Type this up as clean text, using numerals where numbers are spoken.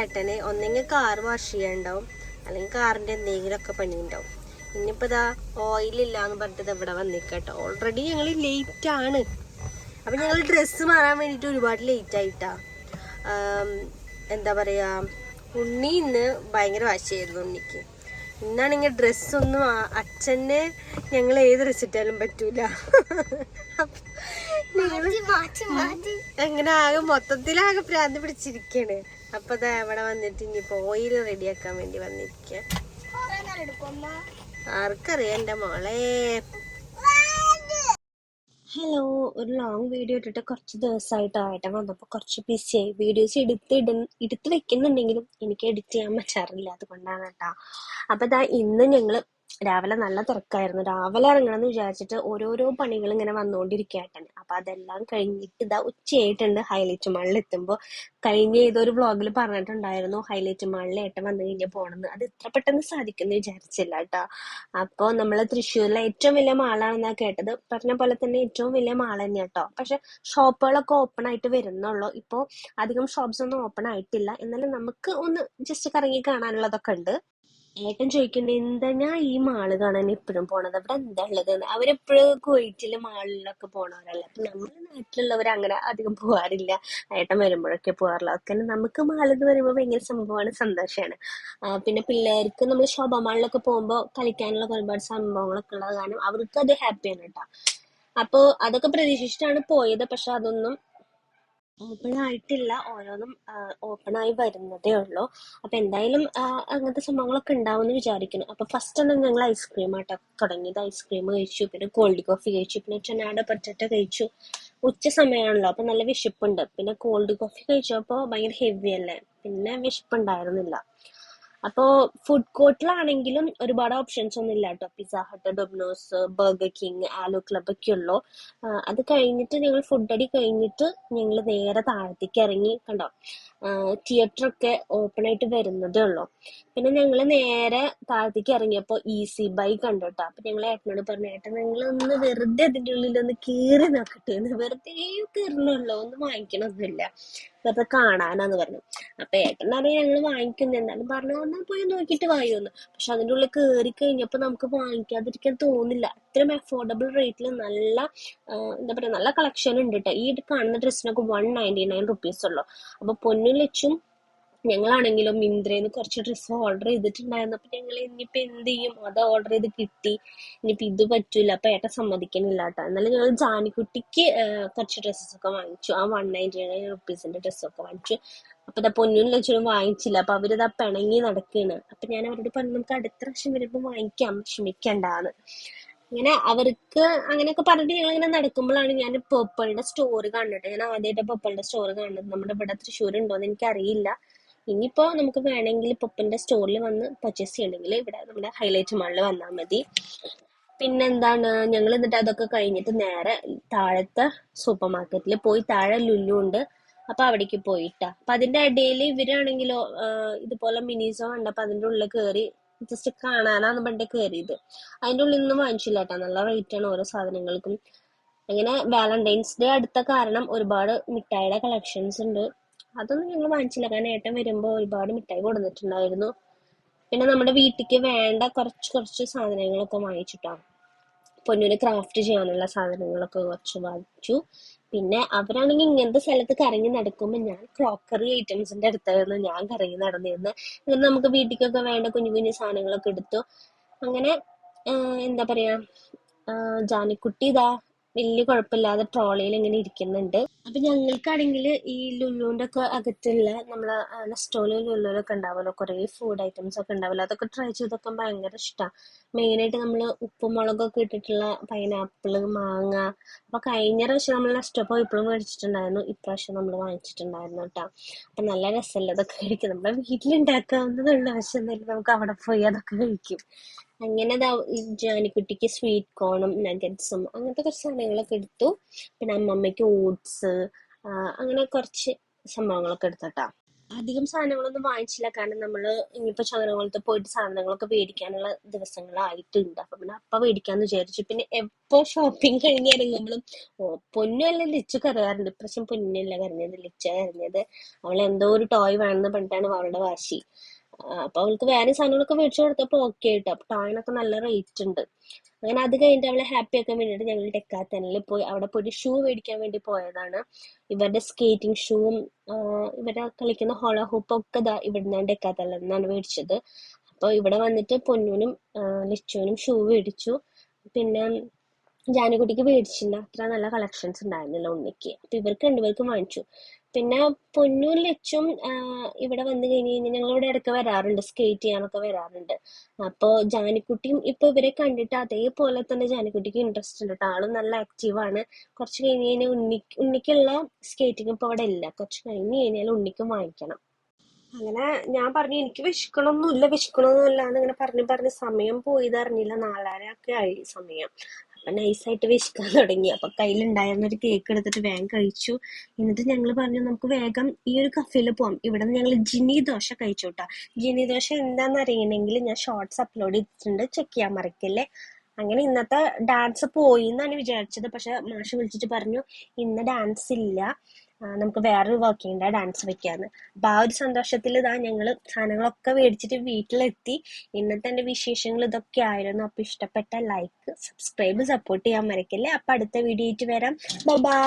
ഏട്ടന് ഒന്നെങ്കിൽ car wash ചെയ്യാണ്ടാവും, അല്ലെങ്കിൽ കാറിന്റെ എന്തെങ്കിലുമൊക്കെ പണി ഉണ്ടാവും. ഇനിയിപ്പോൾ ഇതാ ഓയിലില്ല എന്ന് പറഞ്ഞിട്ട് ഇവിടെ വന്നിക്കട്ടോ. ഓൾറെഡി ഞങ്ങൾ ലേറ്റ് ആണ്. അപ്പം ഞങ്ങൾ ഡ്രസ്സ് മാറാൻ വേണ്ടിയിട്ട് ഒരുപാട് ലേറ്റ് ആയിട്ടാ. എന്താ പറയുക, ഉണ്ണി ഇന്ന് ഭയങ്കര വാശിയായിരുന്നു ഉണ്ണിക്ക്. ഇന്നാണെങ്കിൽ ഡ്രസ്സൊന്നും അച്ഛനെ ഞങ്ങൾ ഏത് ഡ്രസ്സ് ഇട്ടാലും പറ്റൂല. അങ്ങനെ ആകെ മൊത്തത്തിലാകെ ഭ്രാന്ത് പിടിച്ചിരിക്കാണ്. അപ്പൊ അതാ ഇവിടെ വന്നിട്ട് ഇനിയിപ്പോ ഓയിൽ റെഡിയാക്കാൻ വേണ്ടി വന്നിരിക്ക. ആർക്കറിയാം എന്റെ മോളെ. ഹലോ, ഒരു ലോങ് വീഡിയോ ഇട്ടിട്ട് കുറച്ച് ദിവസമായിട്ട് ഏട്ടൻ വന്നപ്പോൾ കുറച്ച് ബിസിയായി. വീഡിയോസ് എടുത്ത് വെക്കുന്നുണ്ടെങ്കിലും എനിക്ക് എഡിറ്റ് ചെയ്യാൻ പറ്റാറില്ല, അതുകൊണ്ടാണ് കേട്ടോ. അപ്പൊ ഇതാ ഇന്ന് ഞങ്ങള് രാവിലെ നല്ല തിരക്കായിരുന്നു. രാവിലെ ഇറങ്ങണമെന്ന് വിചാരിച്ചിട്ട് ഓരോരോ പണികൾ ഇങ്ങനെ വന്നുകൊണ്ടിരിക്കുകയായിട്ടാണ്. അപ്പൊ അതെല്ലാം കഴിഞ്ഞിട്ട് ഇതാ ഉച്ചയായിട്ടുണ്ട്. ഹൈലൈറ്റ് മാളിൽ എത്തുമ്പോൾ കഴിഞ്ഞ ഏതൊരു വ്ളോഗിൽ പറഞ്ഞിട്ടുണ്ടായിരുന്നു ഹൈലൈറ്റ് മാളിൽ ഏട്ടൻ വന്നു കഴിഞ്ഞാൽ പോകണമെന്ന്. അത് ഇത്ര പെട്ടെന്ന് സാധിക്കുമെന്ന് വിചാരിച്ചില്ല കേട്ടോ. അപ്പോൾ നമ്മൾ തൃശ്ശൂരിലെ ഏറ്റവും വലിയ മാളാണെന്നാണ് കേട്ടത്. പറഞ്ഞ പോലെ തന്നെ ഏറ്റവും വലിയ മാൾ തന്നെ കേട്ടോ. പക്ഷെ ഷോപ്പുകളൊക്കെ ഓപ്പൺ ആയിട്ട് വരുന്നുള്ളൂ. ഇപ്പോൾ അധികം ഷോപ്സ് ഒന്നും ഓപ്പൺ ആയിട്ടില്ല. എന്നാലും നമുക്ക് ഒന്ന് ജസ്റ്റ് കറങ്ങി കാണാനുള്ളതൊക്കെ ഉണ്ട്. ഏട്ടൻ ചോദിക്കണ്ടേ എന്തിനാ ഈ മാള് കാണാൻ എപ്പോഴും പോണത്, അവിടെ എന്താ ഉള്ളത്. അവരെപ്പോഴും കുവൈറ്റില് മാളിലൊക്കെ പോണവരല്ല. അപ്പൊ നമ്മുടെ നാട്ടിലുള്ളവർ അങ്ങനെ അധികം പോകാറില്ല. ഏട്ടൻ വരുമ്പോഴൊക്കെ പോകാറില്ല. അതൊക്കെ നമുക്ക് മാള് എന്ന് പറയുമ്പോൾ ഭയങ്കര സംഭവമാണ്, സന്തോഷമാണ്. പിന്നെ പിള്ളേർക്ക് നമ്മൾ ശോഭ മാളിലൊക്കെ പോകുമ്പോൾ കളിക്കാനുള്ള ഒരുപാട് സംഭവങ്ങളൊക്കെ ഉള്ളത് കാരണം അവർക്ക് അത് ഹാപ്പിയാണ് കേട്ടോ. അപ്പൊ അതൊക്കെ പ്രതീക്ഷിച്ചിട്ടാണ് പോയത്. പക്ഷെ അതൊന്നും ഓപ്പൺ ആയിട്ടില്ല. ഓരോന്നും ഓപ്പൺ ആയി വരുന്നതേ ഉള്ളൂ. അപ്പൊ എന്തായാലും അങ്ങനത്തെ സംഭവങ്ങളൊക്കെ ഉണ്ടാവും എന്ന് വിചാരിക്കുന്നു. അപ്പൊ ഫസ്റ്റ് തന്നെ ഞങ്ങൾ ഐസ്ക്രീം ആയിട്ട് തുടങ്ങിയത്. ഐസ്ക്രീം കഴിച്ചു, പിന്നെ കോൾഡ് കോഫി കഴിച്ചു, പിന്നെ ചനാട പൊറ്ററ്റോ കഴിച്ചു. ഉച്ച സമയമാണല്ലോ, അപ്പൊ നല്ല വിശപ്പുണ്ട്. പിന്നെ കോൾഡ് കോഫി കഴിച്ചപ്പോ ഭയങ്കര ഹെവി അല്ലേ, പിന്നെ വിശപ്പുണ്ടായിരുന്നില്ല. അപ്പോ ഫുഡ് കോർട്ടിലാണെങ്കിലും ഒരുപാട് ഓപ്ഷൻസ് ഒന്നും ഇല്ല കേട്ടോ. Pizza hut, Domino's, Burger King, ആലോ ക്ലബ് ഒക്കെ ഉള്ളു. അത് കഴിഞ്ഞിട്ട് ഞങ്ങൾ ഫുഡ് അടി കഴിഞ്ഞിട്ട് ഞങ്ങൾ നേരെ താഴത്തേക്ക് ഇറങ്ങി. കണ്ടോ, തിയേറ്റർ ഒക്കെ ഓപ്പൺ ആയിട്ട് വരുന്നതേ ഉള്ളൂ. പിന്നെ ഞങ്ങൾ നേരെ താഴത്തേക്ക് ഇറങ്ങിയപ്പോൾ ഈസി ബൈ കണ്ടു കേട്ടോ. അപ്പൊ ഞങ്ങൾ ഏട്ടനോട് പറഞ്ഞു, ഏട്ടൻ നിങ്ങളൊന്ന് വെറുതെ അതിൻ്റെ ഉള്ളിൽ ഒന്ന് കയറി നോക്കട്ടെ, വെറുതെ കയറണുള്ളൂ, ഒന്നും വാങ്ങിക്കണമൊന്നുമില്ല, വെറുതെ കാണാനാന്ന് പറഞ്ഞു. അപ്പൊ ഏട്ടനറിയാം ഞങ്ങൾ വാങ്ങിക്കുന്നത്. എന്നാലും പറഞ്ഞു ഒന്ന് പോയി നോക്കിയിട്ട് വാങ്ങിയൊന്ന്. പക്ഷെ അതിൻ്റെ ഉള്ളിൽ കയറി കഴിഞ്ഞപ്പോൾ നമുക്ക് വാങ്ങിക്കാതിരിക്കാൻ തോന്നില്ല. അത്രയും അഫോർഡബിൾ റേറ്റിൽ നല്ല എന്താ പറയാ, നല്ല കളക്ഷൻ ഉണ്ട് കേട്ടോ. ഈ കാണുന്ന ഡ്രസ്സിനൊക്കെ 199 റുപ്പീസ് ഉള്ളു. അപ്പൊ പൊന്നും ലച്ചും ഞങ്ങളാണെങ്കിലും മിന്ത്രയിൽ കുറച്ച് ഡ്രസ്സ് ഓർഡർ ചെയ്തിട്ടുണ്ടായിരുന്നു. അപ്പൊ ഞങ്ങൾ ഇനിയിപ്പോ എന്ത് ചെയ്യും, അത് ഓർഡർ ചെയ്ത് കിട്ടി. ഇനിയിപ്പോ ഇത് പറ്റൂല, അപ്പൊ ഏട്ടൻ സമ്മതിക്കണില്ല കേട്ടോ. എന്നാലും ഞങ്ങൾ ജാനിക്കുട്ടിക്ക് കുറച്ച് ഡ്രസ്സസ് ഒക്കെ വാങ്ങിച്ചു. ആ 199 റുപ്പീസിന്റെ ഡ്രസ്സൊക്കെ വാങ്ങിച്ചു. അപ്പൊ ഇതാ പൊന്നും ലച്ചും വാങ്ങിച്ചില്ല. അപ്പൊ അവരിതാ പിണങ്ങി നടക്കുകയാണ്. അപ്പൊ ഞാൻ അവരോട് പറഞ്ഞു, നമുക്ക് അടുത്ത പ്രാവശ്യം വരുമ്പോ വാങ്ങിക്കാം, വിഷമിക്കണ്ടാന്ന്. അങ്ങനെ അവർക്ക് അങ്ങനെയൊക്കെ പറഞ്ഞിട്ട് ഞങ്ങൾ ഇങ്ങനെ നടക്കുമ്പോഴാണ് ഞാൻ പേർപ്പിളിന്റെ സ്റ്റോർ കാണുന്നത്. ഞാൻ ആദ്യമായിട്ട് പേർപ്പിളിന്റെ സ്റ്റോർ കാണുന്നത്. നമ്മുടെ ഇവിടെ തൃശ്ശൂർ ഉണ്ടോന്ന് എനിക്കറിയില്ല. ഇനിയിപ്പോ നമുക്ക് വേണമെങ്കിൽ പൊപ്പിന്റെ സ്റ്റോറിൽ വന്ന് പർച്ചേസ് ചെയ്യണമെങ്കിൽ ഇവിടെ നമ്മുടെ ഹൈലൈറ്റ് മാളിൽ വന്നാൽ മതി. പിന്നെന്താണ്, ഞങ്ങൾ എന്നിട്ട് അതൊക്കെ കഴിഞ്ഞിട്ട് നേരെ താഴത്തെ സൂപ്പർ മാർക്കറ്റിൽ പോയി. താഴെ ലുലു ഉണ്ട്, അപ്പൊ അവിടേക്ക് പോയിട്ടാ. അപ്പൊ അതിന്റെ ഇടയിൽ ഇവരാണെങ്കിലോ ഇതുപോലെ മിനിസോ കണ്ടപ്പോ അതിന്റെ ഉള്ളിൽ കയറി ജസ്റ്റ് കാണാനാന്ന് പറഞ്ഞിട്ട് കയറിയത്. അതിന്റെ ഉള്ളിൽ നിന്നും വാങ്ങിച്ചില്ല കേട്ടോ. നല്ല റേറ്റ് ആണ് ഓരോ സാധനങ്ങൾക്കും. അങ്ങനെ വാലന്റൈൻസ് ഡേ അടുത്ത കാരണം ഒരുപാട് മിഠായിയുടെ കളക്ഷൻസ് ഉണ്ട്. അതൊന്നും ഞങ്ങൾ വാങ്ങിച്ചില്ല, കാരണം ഏട്ടൻ വരുമ്പോൾ ഒരുപാട് മിഠായി കൊടുത്തിട്ടുണ്ടായിരുന്നു. പിന്നെ നമ്മുടെ വീട്ടിലേക്ക് വേണ്ട കുറച്ച് സാധനങ്ങളൊക്കെ വാങ്ങിച്ചിട്ടാണ്. പൊന്നൂര് ക്രാഫ്റ്റ് ചെയ്യാനുള്ള സാധനങ്ങളൊക്കെ കുറച്ച് വാങ്ങിച്ചു. പിന്നെ അവരാണെങ്കിൽ ഇങ്ങനത്തെ സ്ഥലത്ത് കറങ്ങി നടക്കുമ്പോൾ ഞാൻ ക്രോക്കറി ഐറ്റംസിന്റെ അടുത്തായിരുന്നു ഞാൻ കറങ്ങി നടന്നിരുന്നത്. അങ്ങനെ നമുക്ക് വീട്ടിലേക്കൊക്കെ വേണ്ട കുഞ്ഞു കുഞ്ഞു സാധനങ്ങളൊക്കെ എടുത്തു. അങ്ങനെ എന്താ പറയാ, ജാനിക്കുട്ടി ഇതാ വലിയ കുഴപ്പമില്ലാതെ ട്രോളിയിൽ ഇങ്ങനെ ഇരിക്കുന്നുണ്ട്. അപ്പൊ ഞങ്ങൾക്കാണെങ്കിൽ ഈ ലുലുവിന്റെ ഒക്കെ അകത്തുള്ള നമ്മളെ നെസ്റ്റോയിലും ലുലുവിലൊക്കെ ഉണ്ടാവുമല്ലോ കുറെ ഫുഡ് ഐറ്റംസ് ഒക്കെ ഉണ്ടാവില്ല, അതൊക്കെ ട്രൈ ചെയ്തൊക്കെ ഭയങ്കര ഇഷ്ടമാണ്. മെയിനായിട്ട് നമ്മൾ ഉപ്പും മുളകൊക്കെ ഇട്ടിട്ടുള്ള പൈനാപ്പിള്, മാങ്ങ. അപ്പൊ കഴിഞ്ഞ പ്രാവശ്യം നമ്മൾ നെസ്റ്റോ പോയപ്പോഴും മേടിച്ചിട്ടുണ്ടായിരുന്നു, ഇപ്രാവശ്യം നമ്മൾ വാങ്ങിച്ചിട്ടുണ്ടായിരുന്നു കേട്ടോ. അപ്പൊ നല്ല രസമല്ല അതൊക്കെ കഴിക്കും. നമ്മുടെ വീട്ടിലുണ്ടാക്കാവുന്നതുള്ള, പക്ഷെ എന്തായാലും നമുക്ക് അവിടെ പോയി അതൊക്കെ കഴിക്കും. അങ്ങനെ ജാനിക്കുട്ടിക്ക് സ്വീറ്റ് കോണും നഗറ്റ്സും അങ്ങനത്തെ കുറച്ച് സാധനങ്ങളൊക്കെ എടുത്തു. പിന്നെ അമ്മമ്മയ്ക്ക് ഓട്സ്, അങ്ങനെ കുറച്ച് സംഭവങ്ങളൊക്കെ എടുത്തോട്ടാ. അധികം സാധനങ്ങളൊന്നും വാങ്ങിച്ചില്ല. കാരണം നമ്മള് ഇനിയിപ്പോ ചങ്ങരകുളത്ത് പോയിട്ട് സാധനങ്ങളൊക്കെ മേടിക്കാനുള്ള ദിവസങ്ങളായിട്ടുണ്ട്. അപ്പൊ പിന്നെ അപ്പ മേടിക്കാന്ന് വിചാരിച്ചു. പിന്നെ എപ്പോ ഷോപ്പിംഗ് കഴിഞ്ഞ് ഇറങ്ങുമ്പോഴും പൊന്നുമല്ല ലിച്ചു കരയാറുണ്ട്. ഇപ്രാവശ്യം പൊന്നല്ല കരഞ്ഞത്, ലിച്ച കരഞ്ഞത്. അവൾ എന്തോ ഒരു ടോയ് വേണമെന്ന് പറഞ്ഞിട്ടാണ് അവളുടെ വാശി. അപ്പൊ അവൾക്ക് വേറെ സാധനങ്ങളൊക്കെ മേടിച്ചു കൊടുത്തപ്പോ ഓക്കെ ആയിട്ട്. അപ്പൊ ടോയിനൊക്കെ നല്ല റേറ്റ് ഉണ്ട്. അങ്ങനെ അത് കഴിഞ്ഞിട്ട് അവളെ ഹാപ്പി ആക്കാൻ വേണ്ടിയിട്ട് ഞങ്ങൾ ഡെക്കാത്തനിൽ പോയി. അവിടെ പോയിട്ട് ഷൂ മേടിക്കാൻ വേണ്ടി പോയതാണ്. ഇവരുടെ സ്കേറ്റിംഗ് ഷൂവും ഇവരെ കളിക്കുന്ന ഹോള ഹൂപ്പും ഒക്കെ ദാ ഇവിടുന്ന് ഡെക്കാത്തനിൽ നിന്നാണ് മേടിച്ചത്. അപ്പോൾ ഇവിടെ വന്നിട്ട് പൊന്നൂനും ലിച്ചുവിനും ഷൂ മേടിച്ചു. പിന്നെ ജാനുകുട്ടിക്ക് മേടിച്ചില്ല, അത്ര നല്ല കളക്ഷൻസ് ഉണ്ടായിരുന്നില്ല ഉണ്ണിക്ക്. അപ്പൊ ഇവർക്ക് രണ്ടുപേർക്കും വാങ്ങിച്ചു. പിന്നെ പൊന്നും ലച്ചും ഇവിടെ വന്നു കഴിഞ്ഞ് കഴിഞ്ഞാൽ ഞങ്ങൾ ഇവിടെ ഇടയ്ക്ക് വരാറുണ്ട്, സ്കേറ്റ് ചെയ്യാനൊക്കെ വരാറുണ്ട്. അപ്പൊ ജാനിക്കുട്ടിയും ഇപ്പൊ ഇവരെ കണ്ടിട്ട് അതേപോലെ തന്നെ ജാനിക്കുട്ടിക്ക് ഇൻട്രസ്റ്റ് ഉണ്ട് കേട്ടോ. ആളും നല്ല ആക്റ്റീവാണ്. കുറച്ച് കഴിഞ്ഞ് കഴിഞ്ഞാൽ ഉണ്ണിക്കുള്ള സ്കേറ്റിംഗ് ഇപ്പൊ അവിടെ ഇല്ല. കുറച്ച് കഴിഞ്ഞ് കഴിഞ്ഞാൽ ഉണ്ണിക്കും വാങ്ങിക്കണം. അങ്ങനെ ഞാൻ പറഞ്ഞു എനിക്ക് വിശക്കണമൊന്നുമില്ല എന്നിങ്ങനെ പറഞ്ഞ് സമയം പോയത് അറിഞ്ഞില്ല. 4:30 ഒക്കെ ആയി സമയം. അപ്പൊ നൈസായിട്ട് വിശക്കാൻ തുടങ്ങി. അപ്പൊ കയ്യിലുണ്ടായിരുന്ന ഒരു കേക്ക് എടുത്തിട്ട് വേഗം കഴിച്ചു. എന്നിട്ട് ഞങ്ങൾ പറഞ്ഞു നമുക്ക് വേഗം ഈ ഒരു കഫേയിൽ പോവാം. ഇവിടെ നിന്ന് ഞങ്ങൾ ജിനി ദോശ കഴിച്ചു കേട്ടോ. ജിനി ദോശ എന്താണെന്ന് അറിയണമെങ്കിൽ ഞാൻ ഷോർട്സ് അപ്ലോഡ് ചെയ്തിട്ടുണ്ട്, ചെക്ക് ചെയ്യാൻ മറക്കല്ലേ. അങ്ങനെ ഇന്നത്തെ ഡാൻസ് പോയി എന്നാണ് വിചാരിച്ചത്. പക്ഷെ മാഷ് വിളിച്ചിട്ട് പറഞ്ഞു ഇന്ന് ഡാൻസ് ഇല്ല, നമുക്ക് വേറൊരു വർക്കിംഗ് ഡാൻസ് വെക്കാന്ന്. അപ്പൊ ആ ഒരു സന്തോഷത്തിൽ ഇതാ ഞങ്ങള് സാധനങ്ങളൊക്കെ മേടിച്ചിട്ട് വീട്ടിലെത്തി. ഇന്നത്തെ എന്റെ വിശേഷങ്ങൾ ഇതൊക്കെ ആയിരുന്നു. അപ്പൊ ഇഷ്ടപ്പെട്ട ലൈക്ക്, സബ്സ്ക്രൈബ്, സപ്പോർട്ട് ചെയ്യാൻ മറക്കല്ലേ. അപ്പൊ അടുത്ത വീഡിയോ ആയിട്ട് വരാം. Bye bye.